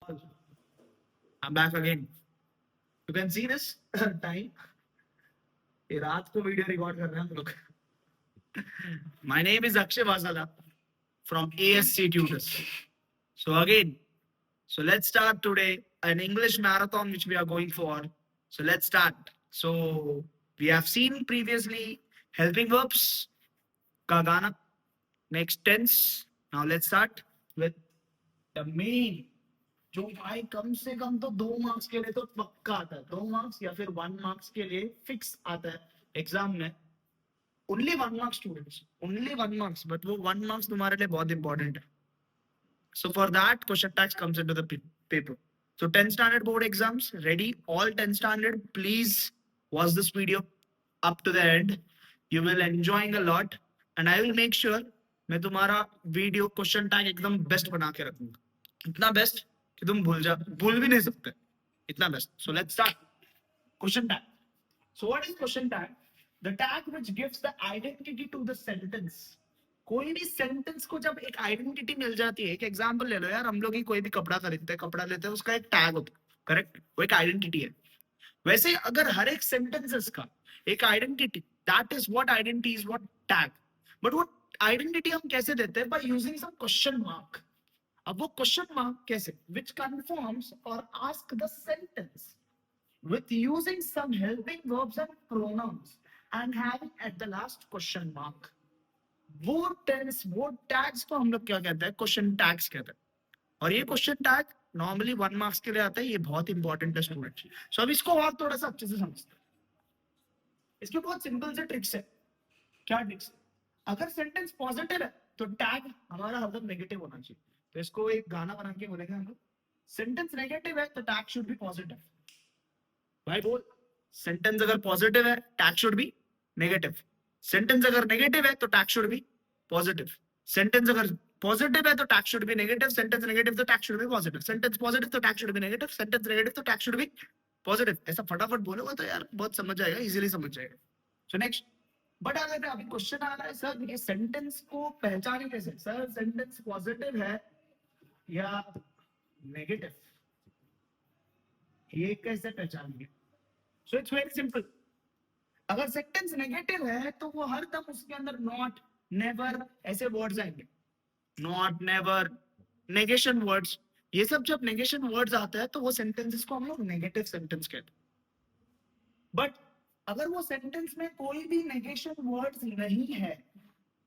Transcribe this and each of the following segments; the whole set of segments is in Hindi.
I'm back again. You can see this time. ये रात को वीडियो रिकॉर्ड कर रहे हैं हम लोग. My name is Akshay Vasala from ASC Tutors. So let's start today an English marathon which we are going for. So let's start. So we have seen previously helping verbs, kagana, next tense. Now let's start with the main. जो भाई कम से कम तो 2 मार्क्स के लिए तो पक्का आता है, 2 मार्क्स या फिर 1 मार्क्स के लिए फिक्स आता है एग्जाम में. Only 1 marks students, only 1 marks, but वो 1 मार्क्स तुम्हारे लिए बहुत इंपॉर्टेंट है. So for that, question tags comes into the paper. So 10 standard board exams ready. All 10 standard, please watch this video up to the end. You will enjoying a lot, and I will make sure मैं तुम्हारा वीडियो क्वेश्चन टैग एकदम बेस्ट बना के रखूंगा. इतना बेस्ट कि तुम भूल भी नहीं सकते. इतना best. So let's start. Question tag. So what is question tag? The tag which gives the identity to the sentence. कोई भी सेंटेंस को जब एक आइडेंटिटी मिल जाती है. एक एग्जांपल ले लो यार, हम लोग ही कोई भी कपड़ा खरीदते हैं, कपड़ा लेते हैं, उसका एक टैग होता है, करेक्ट? वो एक आइडेंटिटी है. वैसे अगर हर एक सेंटेंसेस का एक identity, that is what identity is what tag. But वो आइडेंटिटी हम कैसे देते हैं? By using some question mark. अब वो क्वेश्चन मार्क कैसे? विच कंफर्म्स और ask the sentence with using some helping verbs and pronouns and having at the last question mark. वो टेंस, वो टैग्स को हम लोग क्या कहते हैं? क्वेश्चन टैग्स कहते हैं. और ये क्वेश्चन टैग नॉर्मली 1 मार्क्स के लिए आता है. ये बहुत इंपॉर्टेंट है स्टूडेंट. सो अब इसको और थोड़ा सा अच्छे से समझते हैं. इसके बहुत सिंपल से ट्रिक्स है. क्या ट्रिक्स? अगर सेंटेंस पॉजिटिव है तो टैग हमारा हरदम नेगेटिव होना चाहिए. तो इसको एक गाना बना के बोलेंगे हम लोग. सेंटेंस नेगेटिव है तो टैग शुड बी पॉजिटिव. भाई बोल. सेंटेंस अगर पॉजिटिव है tag should be negative. Sentence अगर नेगेटिव है तो tag should be positive. Sentence अगर पॉजिटिव है तो tag should be negative. Sentence negative तो tag should be positive. Sentence positive तो tag should be negative. Sentence negative तो टैग शुड बी पॉजिटिव. ऐसा फटाफट बोलोगे तो यार बहुत समझ जाएगा, इजीली समझ जाएगा. So next. बट अगर अभी क्वेश्चन आ रहा है सर ये सेंटेंस को पहचाने कैसे? सर सेंटेंस पॉजिटिव है या नेगेटिव, ये कैसे पहचानेंगे? So it's very simple. अगर सेंटेंस नेगेटिव है तो वो हर दम उसके अंदर नॉट, नेवर ऐसे वर्ड्स आएंगे. Not, never, negation words. ये सब जब नेगेशन वर्ड्स आता है तो वो सेंटेंसेस को हम लोग नेगेटिव सेंटेंस कहते हैं. बट अगर वो सेंटेंस में कोई भी नेगेशन वर्ड्स नहीं है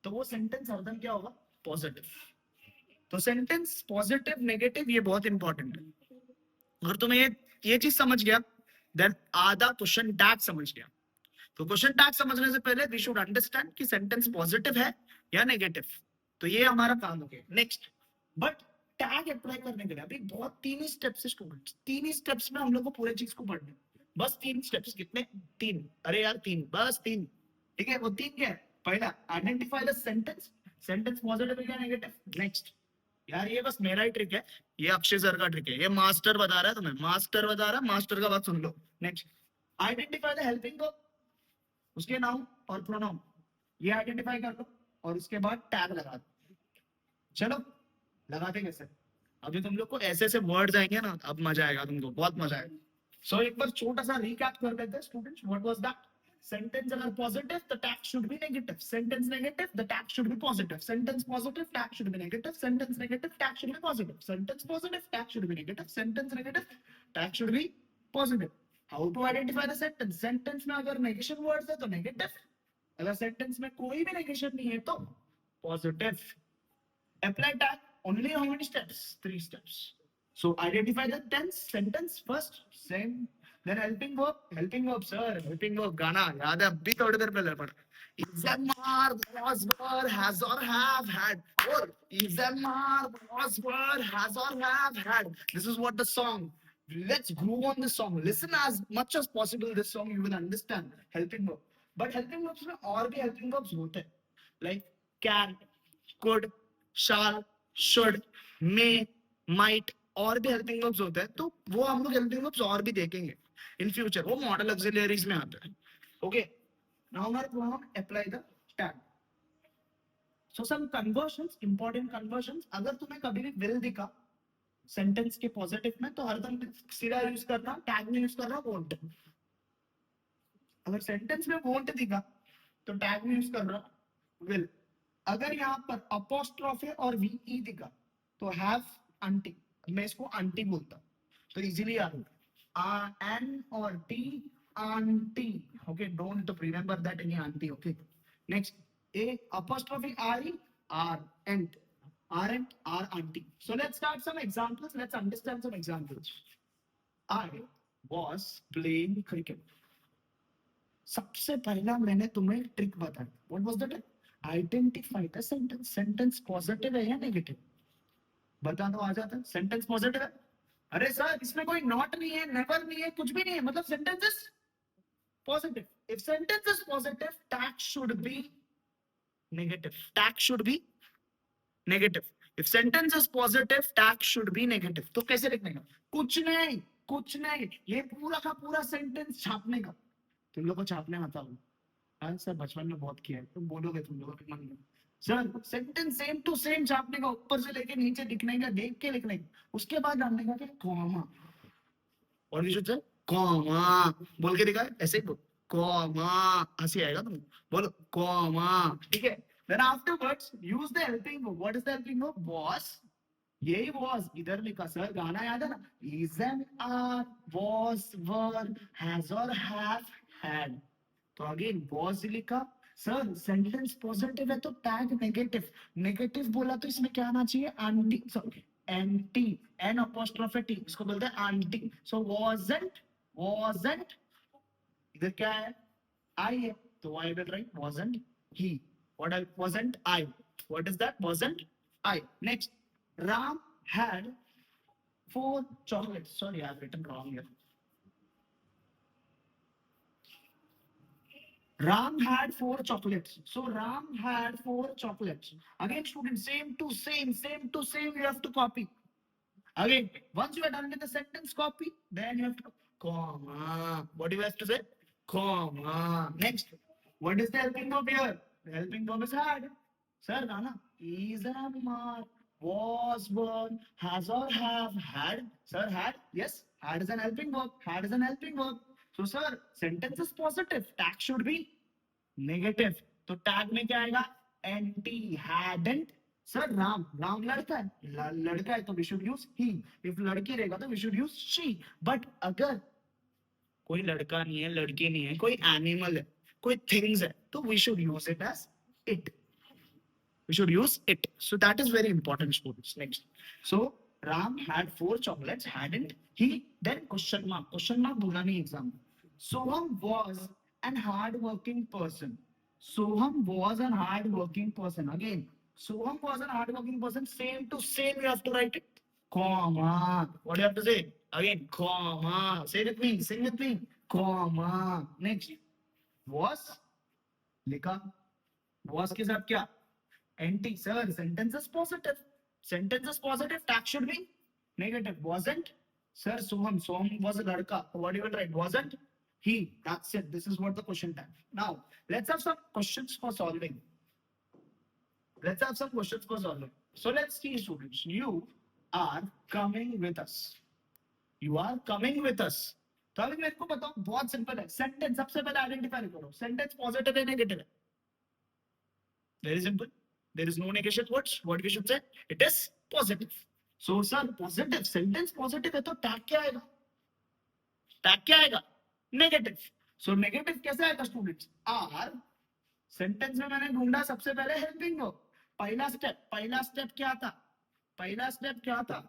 तो वो सेंटेंस हरदम क्या होगा? पॉजिटिव. तो सेंटेंस पॉजिटिव, नेगेटिव, ये बहुत इंपॉर्टेंट है. अगर तुम्हें ये चीज समझ गया देन आधा क्वेश्चन टैग समझ गया. तो क्वेश्चन टैग समझने से पहले वी शुड अंडरस्टैंड कि सेंटेंस पॉजिटिव है या नेगेटिव. तो ये हमारा काम हो गया. नेक्स्ट. बट टैग अप्लाई करने के लिए अभी बहुत 3 ही स्टेप्स है स्टूडेंट्स. 3 ही स्टेप्स में हम लोग को पूरे चीज को पढ़ना है. बस 3 स्टेप्स. कितने? 3. अरे यार 3, बस 3. ठीक है. वो 3 क्या है? पहला, identify the sentence. Sentence positive है या नेगेटिव. नेक्स्ट. यार ये बस मेरा ही ट्रिक है, ये अक्षय सर का ट्रिक है. ये मास्टर बता रहा है तुम्हें, मास्टर बता रहा है, मास्टर का बात सुन लो. Next. Identify the helping verb, उसके नाउन और प्रोनाउन ये आइडेंटिफाई कर लो और उसके बाद टैग लगा दो. चलो लगाते कैसे? अभी तुम लोग को ऐसे ऐसे वर्ड्स आएंगे ना, अब मजा आएगा तुमको, बहुत मजा आएगा. सो एक बार छोटा सा रिकैप कर देते हैं students. What was that? Sentence अगर पॉजिटिव तो tag should be negative. Sentence negative the tag should be positive. Sentence positive tag should be negative. Sentence negative tag should be positive. Sentence positive tag should be negative. Sentence negative tag should be positive. How to identify the sentence? Sentence में अगर नेगेशन वर्ड्स है तो नेगेटिव. अगर सेंटेंस में कोई भी नेगेशन नहीं है तो positive. Apply tag. Only how many steps? 3 steps. So identify the tense, sentence first, same. Then helping verb. Helping verb, sir. Helping verb. गाना याद है? अभी थोड़ी देर पहले पढ़ा. Is a mar, was, were, has or have had. Or is a mar, was, were, has or have had. This is what the song. Let's groove on the song. Listen as much as possible this song. You will understand helping verb. But helping verbs में और भी helping verbs होते हैं. Like can, could, shall, should, may, might, और भी हेल्पिंग वर्ब्स होते हैं. तो वो हम लोग हेल्पिंग वर्ब्स और भी देखेंगे इन फ्यूचर. वो मॉडल ऑक्सिलरीज में आता है. ओके. नाउ हम apply the tag. So some conversions, important conversions. अगर तुम्हें कभी भी विल दिखा सेंटेंस के पॉजिटिव में तो हरदम सिरा यूज करना, टैग में यूज करना वोंट। अगर सेंटेंस में वोंट दिखा तो टैग में यूज कर रहा विल। अगर यहाँ पर अपोस्ट्रोफ है और वी दिखा तो हैव आंटी, मैं इसको आंटी बोलता तो इजीली आ रहा एन और T aunty. Okay, don't remember that any aunty. Okay, next A apostrophe I aren't, aren't, are auntie. So let's start some examples. Let's understand some examples. I was playing cricket. सबसे पहला मैंने तुम्हें ट्रिक बताया. What was the trick? Identify the sentence. Sentence positive है या negative? बता दो, आ जाता है. Sentence positive है. अरे सर इसमें कोई not नहीं है, never नहीं है, कुछ भी नहीं है, मतलब sentence is positive. If sentence is positive, tag should be negative. Tag should be negative. If sentence is positive, tag should be negative. तो कैसे लिखने का? कुछ नहीं, कुछ नहीं, ये पूरा का पूरा सेंटेंस छापने का. तुम लोग को छापने आता हूँ. हाँ सर, बचपन में बहुत किया है. तुम बोलोगे तुम लोगों के मन में sir sentence same to same छापने का, ऊपर से लेके नीचे लिखने का, देख के लिखने का, उसके बाद डालने का कॉमा. और भी शुद्ध कॉमा बोल के दिखा, ऐसे ही बोल कॉमा, हंसी आएगा तुम. बोलो कॉमा, ठीक है. Then afterwards use the helping verb. What is the helping verb? Was. यही was इधर लिखा सर, गाना याद है ना? Is an are, was, were, has or have, had. तो अगेन was लिखा. सर सेंटेंस पॉजिटिव है तो टैग नेगेटिव. नेगेटिव बोला तो इसमें क्या आना चाहिए? Aunty, sorry anti, N apostrophe T, इसको बोलते हैं आंटी. सो wasn't इधर क्या है? I है तो I will write wasn't he. What I wasn't I. What is that? Wasn't I. Next, Ram had 4 chocolates. Sorry, I've written wrong here. Ram had 4 chocolates. So Ram had 4 chocolates. Again, students, same to same, you have to copy. Again, once you are done with the sentence copy, then you have to comma. What do you have to say? Comma. Next, what is the helping verb here? The helping verb is had. Sir, Nana, is an are, was, born, has or have, had. Sir, had. Yes, had is an helping verb. Had is an helping verb. So, sir, sentence is positive. Tag should be negative. तो टैग में क्या आएगा? Anti, hadn't. Sir Ram, Ram लड़का है, लड़का है तो we should use he. If लड़की रहेगा तो we should use she. But अगर कोई लड़का नहीं है, लड़की नहीं है, कोई एनिमल है, कोई थिंग्स है, तो we should use it as it. We should use it. So that is very important, students. Next. So Ram had 4 chocolates, hadn't he? Then question mark. Question mark बोला नहीं exam. Soham was an hard-working person. Soham was an hard-working person. Again, Soham was an hard-working person. Same to same, you have to write it. Comma. What do you have to say? Again, comma. Say it with me. Sing with me. Comma. Next. Was. लिखा. Was के साथ क्या? Anti, sir, sentence is positive. Sentence is positive, tag should be negative. Wasn't, sir, Soham was a ladka. What do you write? Wasn't he? That's it. This is what the question tag. Now, let's have some questions for solving. Let's have some questions for solving. So let's see, students. You are coming with us. You are coming with us. तो अभी मेरे को बताओ, बहुत सिंपल है. सेंटेंस सबसे पहले आइडेंटिफाई करो. सेंटेंस पॉजिटिव है, नेगेटिव है. Very simple. There is no negation words. What we should say? It is positive. So, sir, positive sentence positive है तो tag क्या आएगा? Tag क्या आएगा? Negative. So, negative कैसे आएगा, students? Are sentence में मैंने ढूंढा सबसे पहले helping verb. पहला step क्या था? पहला step क्या था?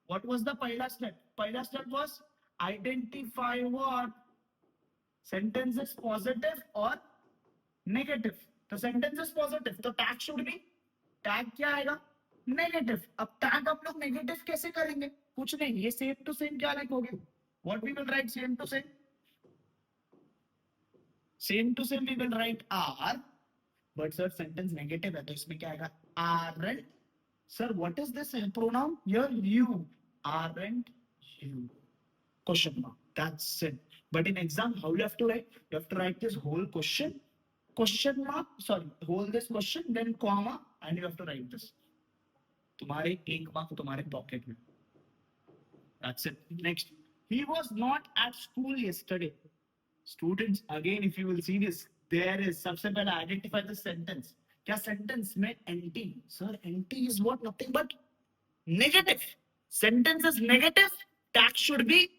What was the पहला step? पहला step was identify what? Sentence is positive or negative. तो सेंटेंस इज पॉजिटिव तो टैग शुड बी, टैग क्या आएगा? नेगेटिव. अब टैग हम लोग नेगेटिव कैसे करेंगे? कुछ नहीं, ये सेम टू सेम क्या लिखोगे? What we will write? Same to same. Same to same we will write are. But sir sentence negative है तो इसमें क्या आएगा? Aren't. Sir what is this pronoun here? You. Aren't you? Question mark. That's it. But in exam, how you have to write? You have to write this whole question. Question mark, sorry, hold this question, then comma, and you have to write this. तुम्हारे 1 मार्क तुम्हारे पॉकेट में. That's it. Next, he was not at school yesterday. Students, again, if you will see this, there is सबसे पहले identify the sentence. क्या sentence में NT? Sir, NT is what? Nothing but negative. Sentence is negative. That should be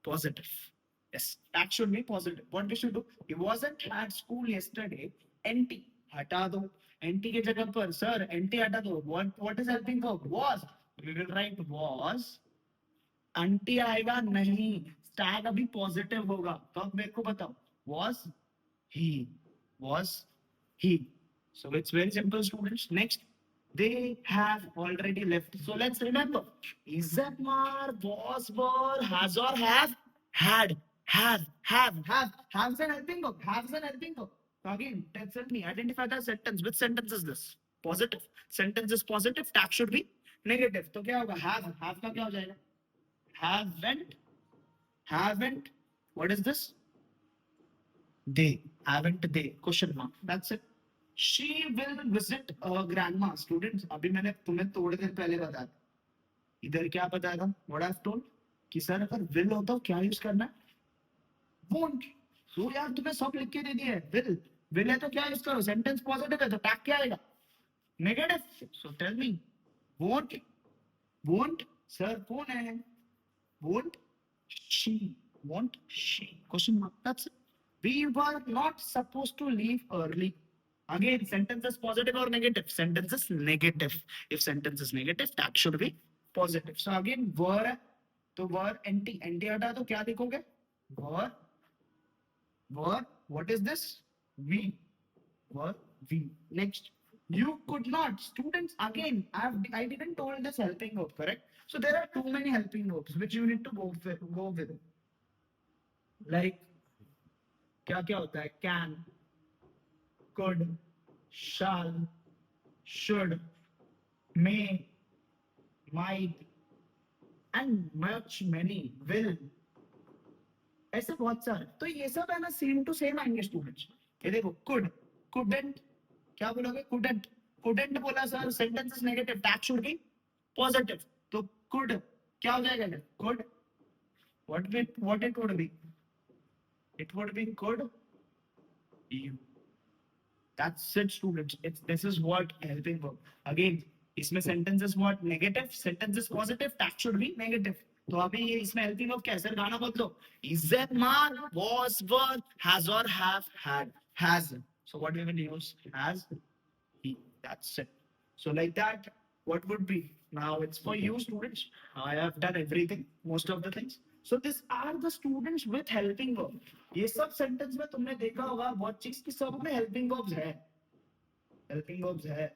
positive. Yes, that should be positive. What we should do? He wasn't at school yesterday. NT हटा दो. NT के जगह पर sir NT हटा दो. What is helping verb? Was. We will write was. Aunty आएगा नहीं. Stag अभी positive होगा. तो अब मेरे को बताओ. Was he? Was he? So it's very simple, students. Next. They have already left. So let's remember. Is that mar, was, were, has or have, had, have. Have's an helping verb. Have's an helping verb. So again, tell me, identify the sentence. Which sentence is this? Positive. Sentence is positive. Tag should be negative. तो क्या होगा? Have. Have का क्या हो जाएगा? Haven't. Haven't. What is this? They. Haven't they? Question mark. That's it. She will visit grandma. Students, अभी मैंने तुम्हें थोड़ी देर पहले बताया. इधर क्या बताया था? What I've told कि सर अगर will होता हो क्या यूज करना है? Won't. So यार तुम्हें सब लिख के दे दिया है. Will है तो क्या यूज करो? Sentence positive है तो tag क्या आएगा? Negative. So tell me. Won't. Sir कौन है? Won't she? Won't she? Question mark. That's it. We were not supposed to leave early. Again, sentence is positive or negative? Sentence is negative. If sentence is negative, that should be positive. So again, were, तो were NT हटा तो क्या लिखोगे? Were, what is this? We, were we. Next, you could not. Students, again, I didn't told this helping verb, correct? So there are too many helping verbs which you need to go with. Like, क्या क्या होता है? Can, could, shall, should, may, might, and much many, will. ऐसे बहुत सारे. तो ये सब है ना सेम टू सेम आएंगे स्टूडेंट्स. ये देखो could, couldn't, क्या बोलोगे? couldn't बोला sir, sentence is negative, tag should be positive. तो could क्या हो जाएगा? could, what it would be? It would be could you. That's it, students. This is what helping verb. Again, इसमें sentence is what? Negative. Sentence is positive. Tag should be negative. तो अभी ये इसमें helping verb क्या है? सर गाना बदलो. Is that man, was, were, has or have, had, has. So what we will use? Has, he. That's it. So like that, what would be? Now it's for you, students. I have done everything, most of the things. So these are the students with helping verb. ये सब sentence में तुमने देखा होगा बहुत चीज की सब में helping verbs है. Helping verbs है.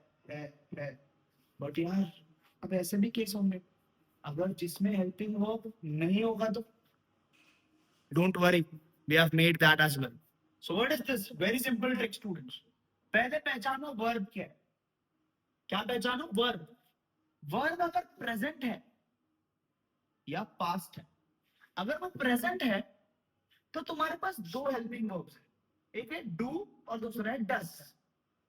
But यार अब ऐसे भी केस होंगे. अगर जिसमें helping verb नहीं होगा तो don't worry, we have made that as well. So what is this? Very simple trick, students. पहले पहचानो verb क्या है. क्या पहचानो? Verb. Verb अगर present है या past है. अगर वो प्रेजेंट है तो तुम्हारे पास दो हेल्पिंग वर्ब्स है. एक है डू और दूसरा है डस.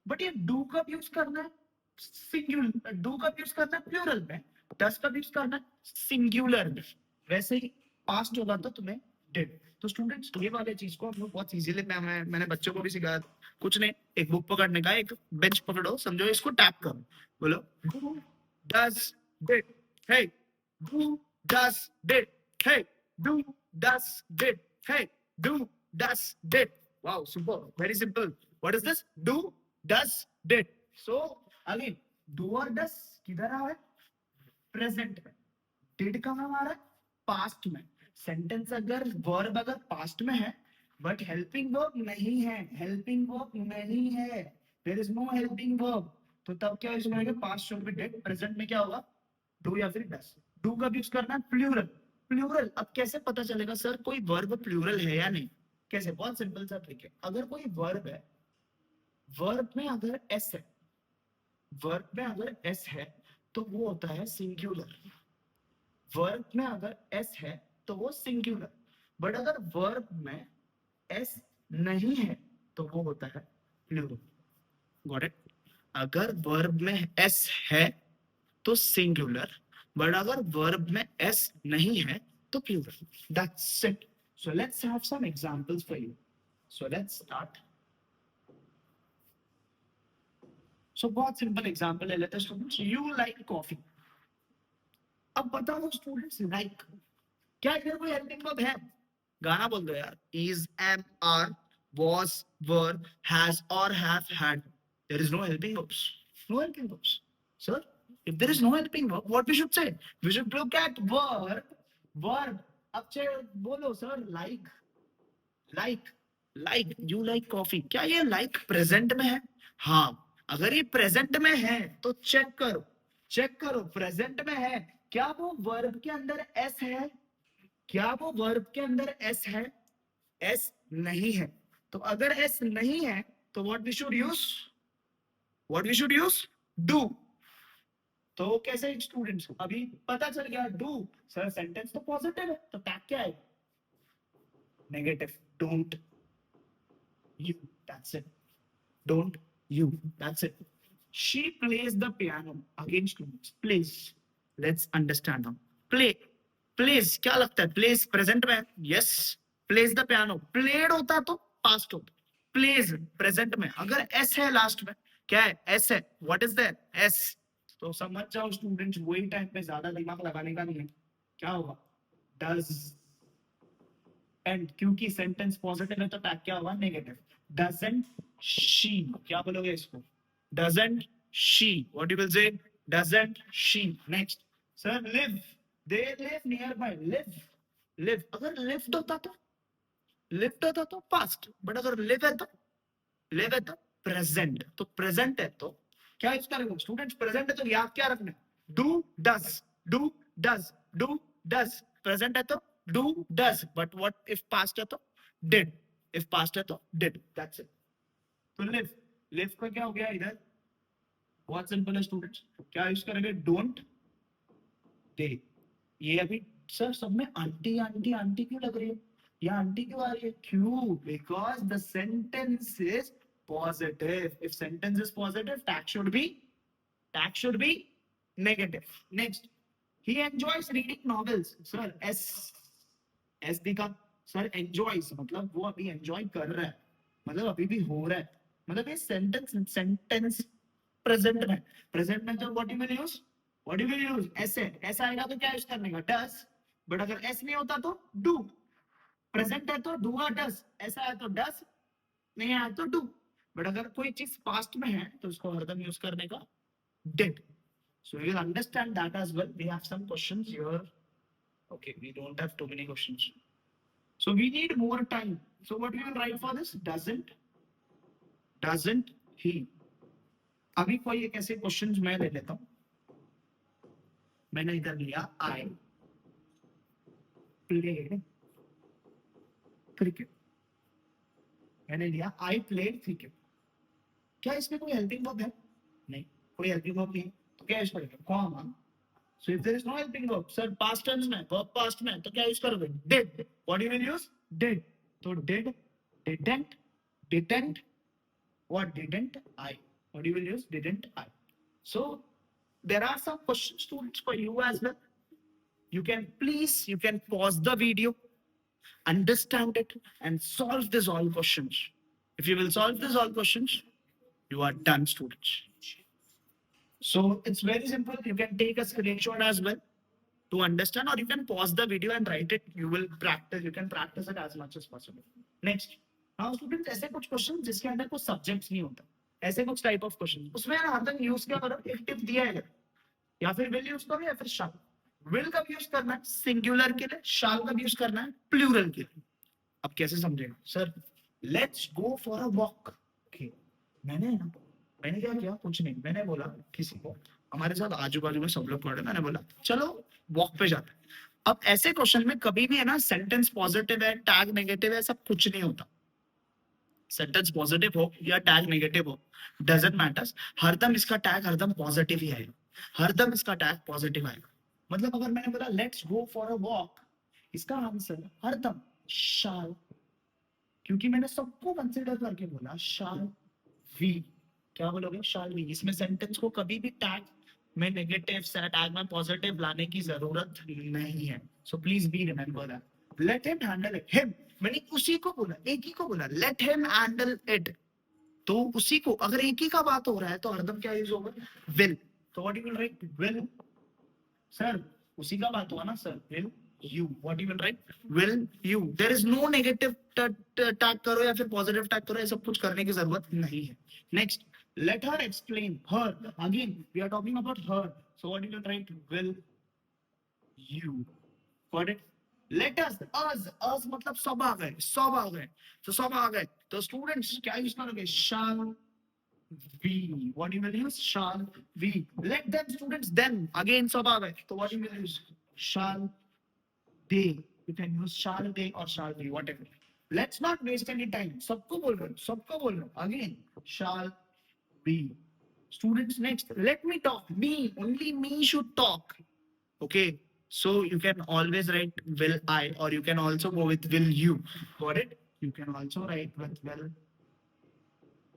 बट ये डू कब यूज करना है? सिंगुलर. डू कब यूज करना है? प्लूरल में. डस कब यूज करना है? सिंगुलर में. वैसे ही पास्ट होगा तो तुम्हें डिड. तो स्टूडेंट्स ये वाले चीज को हम लोग बहुत इजीली मैंने बच्चों को भी सिखाया. कुछ नहीं, एक बुक पकड़ने का, एक बेंच पकड़ो, समझो इसको टैप करो, बोलो do does did. Hey do does did. Hey do, does, did. Hey, do, does, did. Wow, super. Very simple. What is this? Do, does, did. So, again, do or does किधर आ रहा है? Present में. Did कहाँ आ रहा है? Past में. Sentence अगर verb अगर past में है, but helping verb नहीं है. Helping verb नहीं है. There is no helping verb. तो तब क्या यूज करेंगे? Past should be did. Present में क्या होगा? Do या फिर does. Do कब यूज करना है? Plural. प्लूरल. अब कैसे पता चलेगा सर कोई वर्ब प्लूरल है या नहीं? कैसे? बहुत सिंपल सा ट्रिक है. अगर कोई वर्ब है, वर्ब में अगर एस है, वर्ब में अगर एस है तो वो होता है सिंगुलर. वर्ब में अगर एस है तो वो सिंगुलर. बट अगर वर्ब में एस नहीं है तो वो होता है प्लूरल. Got it? अगर वर्ब में एस है तो सिंगुलर, बट अगर वर्ब में एस नहीं है तो plural. That's it. So let's have some examples for you. So let's start. So बहुत सिंपल एग्जांपल ले लेते हैं स्टूडेंट्स. You like coffee. अब बताओ स्टूडेंट्स, लाइक क्या इधर कोई हेल्पिंग वर्ब है? गाना बोल दो यार. Is, am, are, was, were, has or have had. There is no helping verbs. No helping verbs. Sir, if there is no helping verb, what we should say? We should look at verb. Verb. अब चे बोलो sir, like, like, you like coffee. क्या ये like present में है? हाँ. अगर ये present में है तो चेक करो प्रेजेंट में है. क्या वो वर्ब के अंदर एस है? क्या वो वर्ब के अंदर एस है? एस नहीं है. तो अगर एस नहीं है तो what we should use? Do. तो कैसे स्टूडेंट्स, अभी पता चल गया डू. सर सेंटेंस तो पॉजिटिव है तो टैग क्या है? Negative. Don't you. That's it. Don't you. That's it. She plays the piano. Again students, plays. Let's understand. Plays क्या लगता है? प्लेज प्रेजेंट में. Yes. Plays the piano. Played होता तो पास्ट होता. प्लेज प्रेजेंट में. अगर एस है लास्ट में, क्या है? एस है. What is that? एस. तो समझ जाओ स्टूडेंट्स, वही टाइम पे ज्यादा दिमाग लगाने का नहीं है. क्या होगा? डज. एंड क्योंकि सेंटेंस पॉजिटिव है तो टैग क्या होगा? नेगेटिव. Doesn't she. क्या बोलोगे इसको? Doesn't she. What you will say? Doesn't she. Next. Sir live. They live near by. Live. अगर लिव्ड होता तो पास्ट. बट अगर लिव है तो प्रेजेंट. तो प्रेजेंट है तो क्या यूज करेंगे स्टूडेंट्स? प्रेजेंट है तो याद क्या रखना है? Do does. प्रेजेंट है तो do does. But what if past है तो डिड. इफ पास्ट है तो डिड. That's it. तो लिव का क्या हो गया इधर? बहुत सिंपल है स्टूडेंट्स. क्या यूज करेंगे? डोंट. दे. ये अभी सर सब में आंटी आंटी आंटी क्यों लग रही है? ये आंटी क्यों आ रही है? क्यों? Because the sentence is positive. If sentence is positive, tag should be negative. Next, he enjoys reading novels. Sir, S दिखा. सर enjoys मतलब वो अभी enjoy कर रहा है, मतलब अभी भी हो रहा है. मतलब ये sentence present में तो what you will use? S है. S आएगा तो क्या यूज करने का? does. बट अगर S नहीं होता तो do. प्रेजेंट है तो do or does. ऐसा है तो does, नहीं है तो do. बट अगर कोई चीज पास्ट में है तो उसको हरदम यूज करने का did. So you will understand that as well. We have some questions here. Okay, we don't have too many questions. So we need more time. So what we will write for this? Doesn't he? अभी कोई एक ऐसे क्वेश्चंस मैं ले लेता हूं. मैंने इधर लिया I played cricket. मैंने लिया I played cricket. क्या इसमें कोई हेल्पिंग वर्ब है? नहीं, कोई हेल्पिंग वर्ब नहीं. तो क्या यूज करेंगे? Comma. So if there is no helping verb, sir past tense में, वर्ब पास्ट में, तो क्या यूज करोगे? Did. What you will use? Did. तो did, didn't. What? Didn't I. What you will use? Didn't I. So there are some questions students for you as well. You can pause the video, understand it, and solve these all questions. If you will solve these all questions, you are done, students. So it's very simple. You can take a screenshot as well to understand, or you can pause the video and write it. You can practice it as much as possible. Next. Now students, ऐसे कुछ क्वेश्चन जिसके अंदर कोई सब्जेक्ट्स नहीं होता, ऐसे कुछ टाइप ऑफ क्वेश्चन, उसमें हरदम यूज क्या करो? इफ दिया है या फिर विल यूज करो या फिर शैल. विल कब यूज करना है? सिंगुलर के लिए. शैल कब यूज करना है? प्लूरल के लिए. अब कैसे समझेगा? Sir let's go for a walk. मैंने क्या किया? कुछ नहीं. मैंने बोला किसी को, हमारे साथ आजू बाजू में सब लोग खड़े, मैंने बोला चलो वॉक पे जाते हैं. अब ऐसे क्वेश्चन में कभी भी है ना, सेंटेंस पॉजिटिव है, टैग नेगेटिव है, सब कुछ नहीं होता. सेंटेंस पॉजिटिव हो या टैग नेगेटिव हो, डजंट मैटर्स. हरदम इसका टैग हरदम पॉजिटिव ही आएगा. हरदम इसका टैग पॉजिटिव आएगा. मतलब अगर मैंने बोला let's go for a walk, इसका आंसर हरदम शाल. क्योंकि मैंने सबको कंसीडर करके बोला शाल वी. क्या बोलोगे? Shall we. इसमें सेंटेंस को कभी भी टैग में नेगेटिव से टैग में पॉजिटिव लाने की जरूरत नहीं है. So please be remember that. Let him handle it. Him मैंने उसी को बोला, एक ही को बोला. Let him handle it. तो उसी को, अगर एक ही का बात हो रहा है तो हरदम क्या यूज होगा? विल. तो what you will write? Will. Sir उसी का बात हुआ ना sir. Will you. What you will write? Will you. There is no negative tag करो या फिर positive tag करो, ये सब कुछ करने की जरूरत नहीं है. Next, let her explain. Her. Again, we are talking about her. So what you will write? Will you. Got it? Let us. Us मतलब सब आ गए. सब आ गए. तो सब आ गए. तो students क्या यूज करोगे? Shall we. What you will use? Shall we. Let them students them. Again सब आ गए. तो what you will use? Shall they. You can use shall they or shall we, whatever. Let's not waste any time. सबको बोल रहे हो, सबको बोल रहे हो. Again, shall be. Students, next, let me talk. Me, only me should talk. Okay. So you can always write will I, or you can also go with will you. Got it? You can also write with will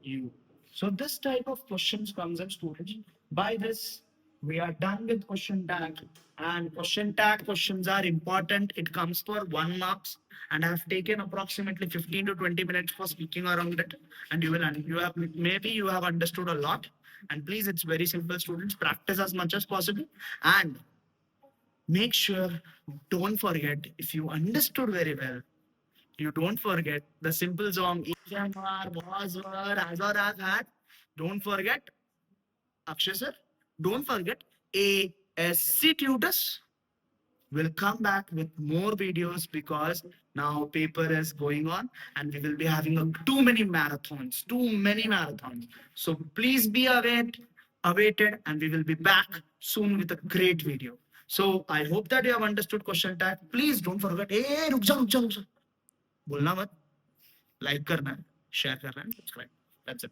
you. So this type of questions comes up, students. By this, we are done with question tag. And question tag questions are important. It comes for 1 marks, and I have taken approximately 15 to 20 minutes for speaking around it. And maybe you have understood a lot. And please, it's very simple, students. Practice as much as possible, and make sure, don't forget, if you understood very well, you don't forget the simple song was, were, as or as had. Don't forget, Akshay sir, don't forget ASC tutors will come back with more videos, because now paper is going on and we will be having too many marathons. So please be awaited, and we will be back soon with a great video. So I hope that you have understood question tag. Please don't forget. Hey, रुक जा. बोलना मत. लाइक करना है, शेयर करना है, सब्सक्राइब. That's it.